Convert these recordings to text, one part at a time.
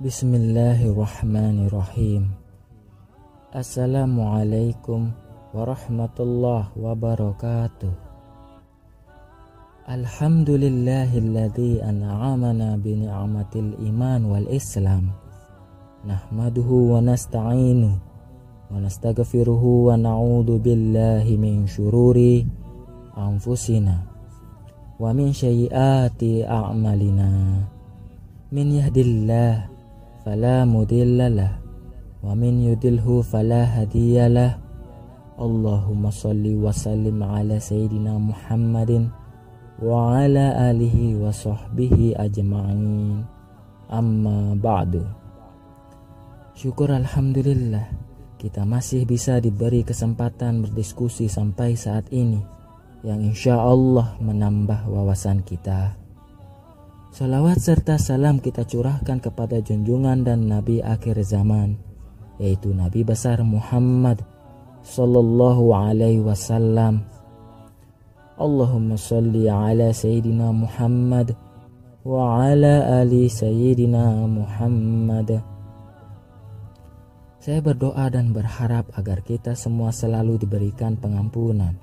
Bismillahirrahmanirrahim. Assalamualaikum warahmatullahi wabarakatuh. Alhamdulillahilladzi an'amana bi ni'matil iman wal islam. Nahmaduhu wa nasta'inu wa nastaghfiruhu wa na'udzu billahi min syururi anfusina wa min sayyiati a'malina. Min yahdillah fala mudhillalah wa min yudilhu fala hadiyalah. Allahumma salli wa sallim ala sayyidina Muhammadin wa ala alihi wa sahbihi ajma'in. Amma ba'du. Syukur alhamdulillah kita masih bisa diberi kesempatan berdiskusi sampai saat ini, yang insya Allah menambah wawasan kita. Salawat serta salam kita curahkan kepada junjungan dan Nabi akhir zaman, yaitu Nabi besar Muhammad sallallahu alaihi wasallam. Allahumma salli ala Sayyidina Muhammad wa ala ali Sayyidina Muhammad. Saya berdoa dan berharap agar kita semua selalu diberikan pengampunan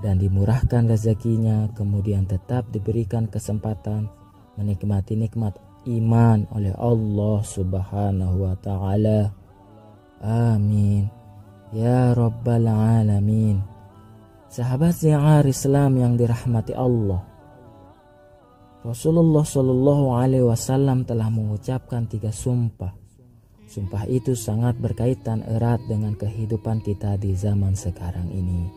dan dimurahkan rezekinya, kemudian tetap diberikan kesempatan menikmati nikmat iman oleh Allah Subhanahu wa ta'ala. Amin ya rabbal alamin. Sahabat syiar Islam yang dirahmati Allah, Rasulullah Shallallahu alaihi wasallam telah mengucapkan 3 sumpah. Sumpah itu sangat berkaitan erat dengan kehidupan kita di zaman sekarang ini.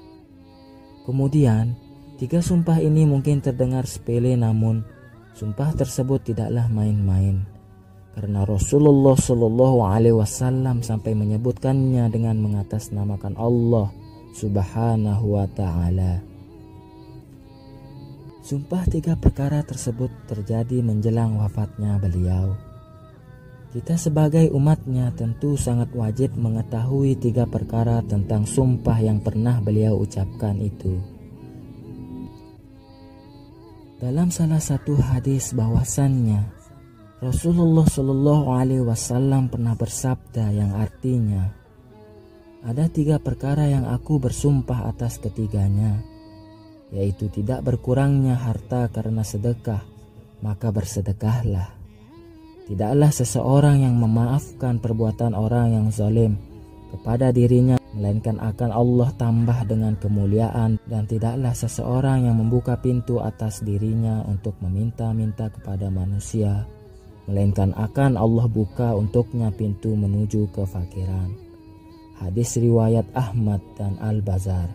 Kemudian 3 sumpah ini mungkin terdengar sepele, namun sumpah tersebut tidaklah main-main, karena Rasulullah Shallallahu alaihi wasallam sampai menyebutkannya dengan mengatasnamakan Allah Subhanahu wa ta'ala. Sumpah 3 perkara tersebut terjadi menjelang wafatnya beliau. Kita sebagai umatnya tentu sangat wajib mengetahui 3 perkara tentang sumpah yang pernah beliau ucapkan itu. Dalam salah satu hadis bahwasannya Rasulullah Shallallahu alaihi wasallam pernah bersabda yang artinya, ada 3 perkara yang aku bersumpah atas ketiganya, yaitu tidak berkurangnya harta karena sedekah, maka bersedekahlah. Tidaklah seseorang yang memaafkan perbuatan orang yang zalim kepada dirinya, melainkan akan Allah tambah dengan kemuliaan, dan tidaklah seseorang yang membuka pintu atas dirinya untuk meminta-minta kepada manusia, melainkan akan Allah buka untuknya pintu menuju kefakiran. Hadis riwayat Ahmad dan Al-Bazar.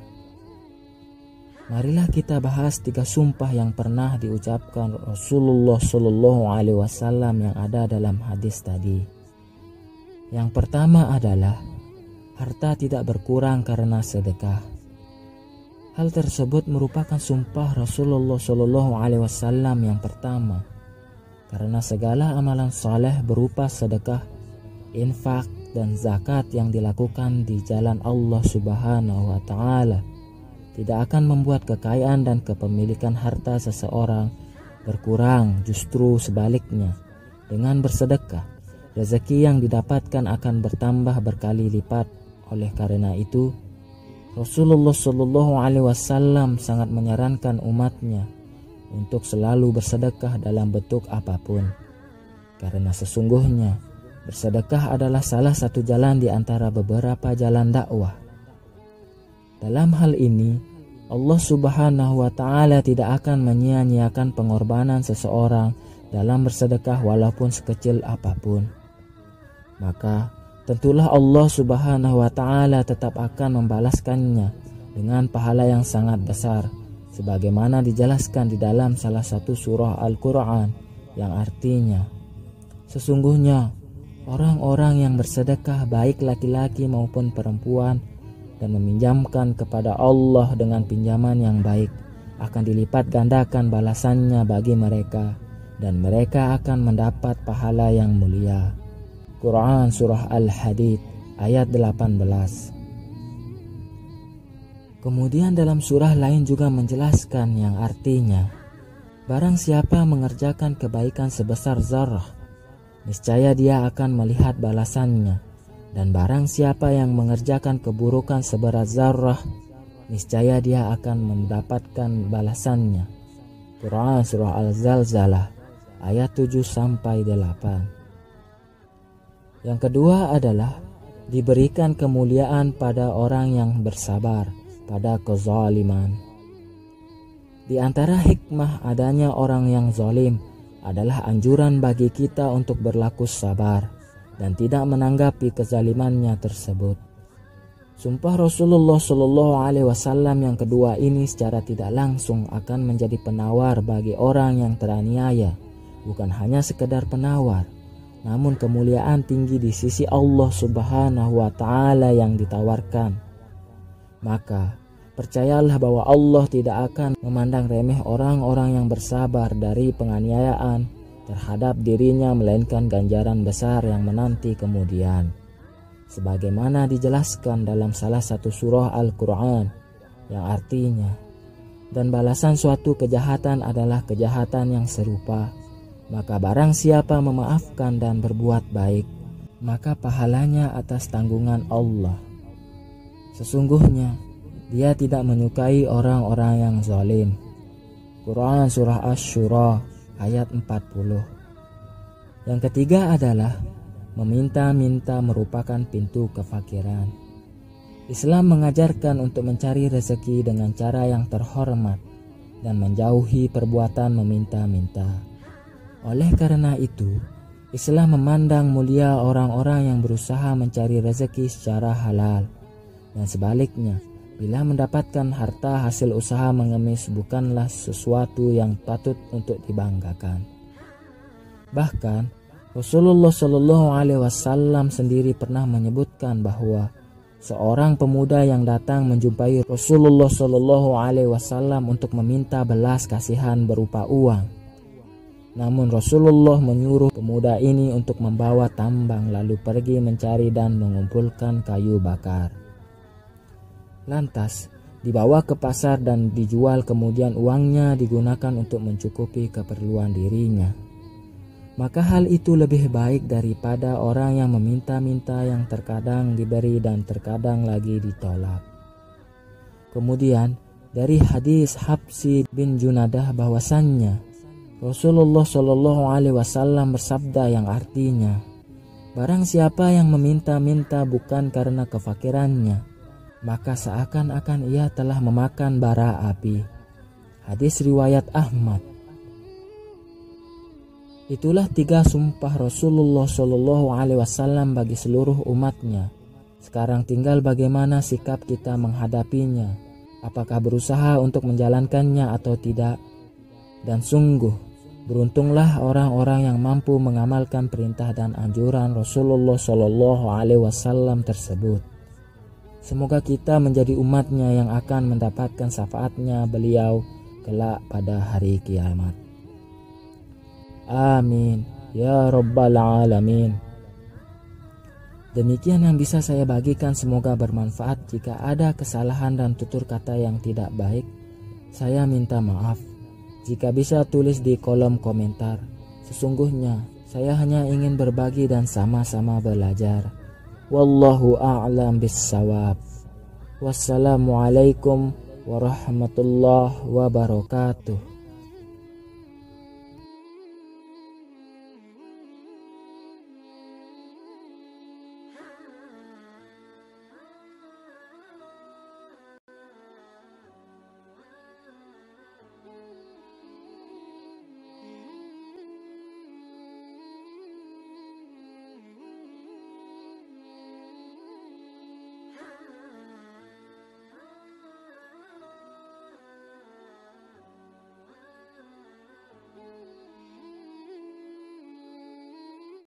Marilah kita bahas 3 sumpah yang pernah diucapkan Rasulullah Shallallahu alaihi wasallam yang ada dalam hadis tadi. Yang pertama adalah harta tidak berkurang karena sedekah. Hal tersebut merupakan sumpah Rasulullah Shallallahu alaihi wasallam yang pertama, karena segala amalan saleh berupa sedekah, infak, dan zakat yang dilakukan di jalan Allah Subhanahu wa ta'ala tidak akan membuat kekayaan dan kepemilikan harta seseorang berkurang, justru sebaliknya. Dengan bersedekah, rezeki yang didapatkan akan bertambah berkali lipat. Oleh karena itu, Rasulullah Shallallahu alaihi wasallam sangat menyarankan umatnya untuk selalu bersedekah dalam bentuk apapun, karena sesungguhnya bersedekah adalah salah satu jalan di antara beberapa jalan dakwah. Dalam hal ini, Allah Subhanahu wa ta'ala tidak akan menyia-nyiakan pengorbanan seseorang dalam bersedekah walaupun sekecil apapun. Maka tentulah Allah Subhanahu wa ta'ala tetap akan membalaskannya dengan pahala yang sangat besar, sebagaimana dijelaskan di dalam salah satu surah Al-Quran, yang artinya, sesungguhnya orang-orang yang bersedekah baik laki-laki maupun perempuan dan meminjamkan kepada Allah dengan pinjaman yang baik, akan dilipat gandakan balasannya bagi mereka, dan mereka akan mendapat pahala yang mulia. Quran Surah Al-Hadid ayat 18. Kemudian dalam surah lain juga menjelaskan yang artinya, barang siapa mengerjakan kebaikan sebesar zarah, niscaya dia akan melihat balasannya. Dan barang siapa yang mengerjakan keburukan seberat zarrah, niscaya dia akan mendapatkan balasannya. Quran Surah Al-Zalzalah ayat 7-8. Yang kedua adalah diberikan kemuliaan pada orang yang bersabar pada kezaliman. Di antara hikmah adanya orang yang zalim adalah anjuran bagi kita untuk berlaku sabar dan tidak menanggapi kezalimannya tersebut. Sumpah Rasulullah SAW yang kedua ini secara tidak langsung akan menjadi penawar bagi orang yang teraniaya, bukan hanya sekedar penawar, namun kemuliaan tinggi di sisi Allah Subhanahu wa Ta'ala yang ditawarkan. Maka percayalah bahwa Allah tidak akan memandang remeh orang-orang yang bersabar dari penganiayaan terhadap dirinya, melainkan ganjaran besar yang menanti kemudian. Sebagaimana dijelaskan dalam salah satu surah Al-Quran, yang artinya, dan balasan suatu kejahatan adalah kejahatan yang serupa. Maka barang siapa memaafkan dan berbuat baik, maka pahalanya atas tanggungan Allah. Sesungguhnya dia tidak menyukai orang-orang yang zalim. Quran Surah Asy-Syura ayat 40. Yang ketiga adalah meminta-minta merupakan pintu kefakiran. Islam mengajarkan untuk mencari rezeki dengan cara yang terhormat dan menjauhi perbuatan meminta-minta. Oleh karena itu, Islam memandang mulia orang-orang yang berusaha mencari rezeki secara halal. Dan sebaliknya, bila mendapatkan harta hasil usaha mengemis bukanlah sesuatu yang patut untuk dibanggakan. Bahkan Rasulullah SAW sendiri pernah menyebutkan bahwa seorang pemuda yang datang menjumpai Rasulullah SAW untuk meminta belas kasihan berupa uang. Namun Rasulullah menyuruh pemuda ini untuk membawa tambang lalu pergi mencari dan mengumpulkan kayu bakar. Lantas dibawa ke pasar dan dijual, kemudian uangnya digunakan untuk mencukupi keperluan dirinya. Maka hal itu lebih baik daripada orang yang meminta-minta yang terkadang diberi dan terkadang lagi ditolak. Kemudian dari hadis Habsi bin Junadah bahwasannya Rasulullah SAW bersabda yang artinya, barang siapa yang meminta-minta bukan karena kefakirannya, maka seakan-akan ia telah memakan bara api. Hadis riwayat Ahmad. Itulah 3 sumpah Rasulullah SAW bagi seluruh umatnya. Sekarang tinggal bagaimana sikap kita menghadapinya. Apakah berusaha untuk menjalankannya atau tidak? Dan sungguh, beruntunglah orang-orang yang mampu mengamalkan perintah dan anjuran Rasulullah SAW tersebut. Semoga kita menjadi umatnya yang akan mendapatkan syafaatnya beliau kelak pada hari kiamat. Amin ya rabbal alamin. Demikian yang bisa saya bagikan, semoga bermanfaat. Jika ada kesalahan dan tutur kata yang tidak baik, saya minta maaf. Jika bisa tulis di kolom komentar. Sesungguhnya saya hanya ingin berbagi dan sama-sama belajar. Wallahu a'lam bissawab. Wassalamualaikum warahmatullahi wabarakatuh.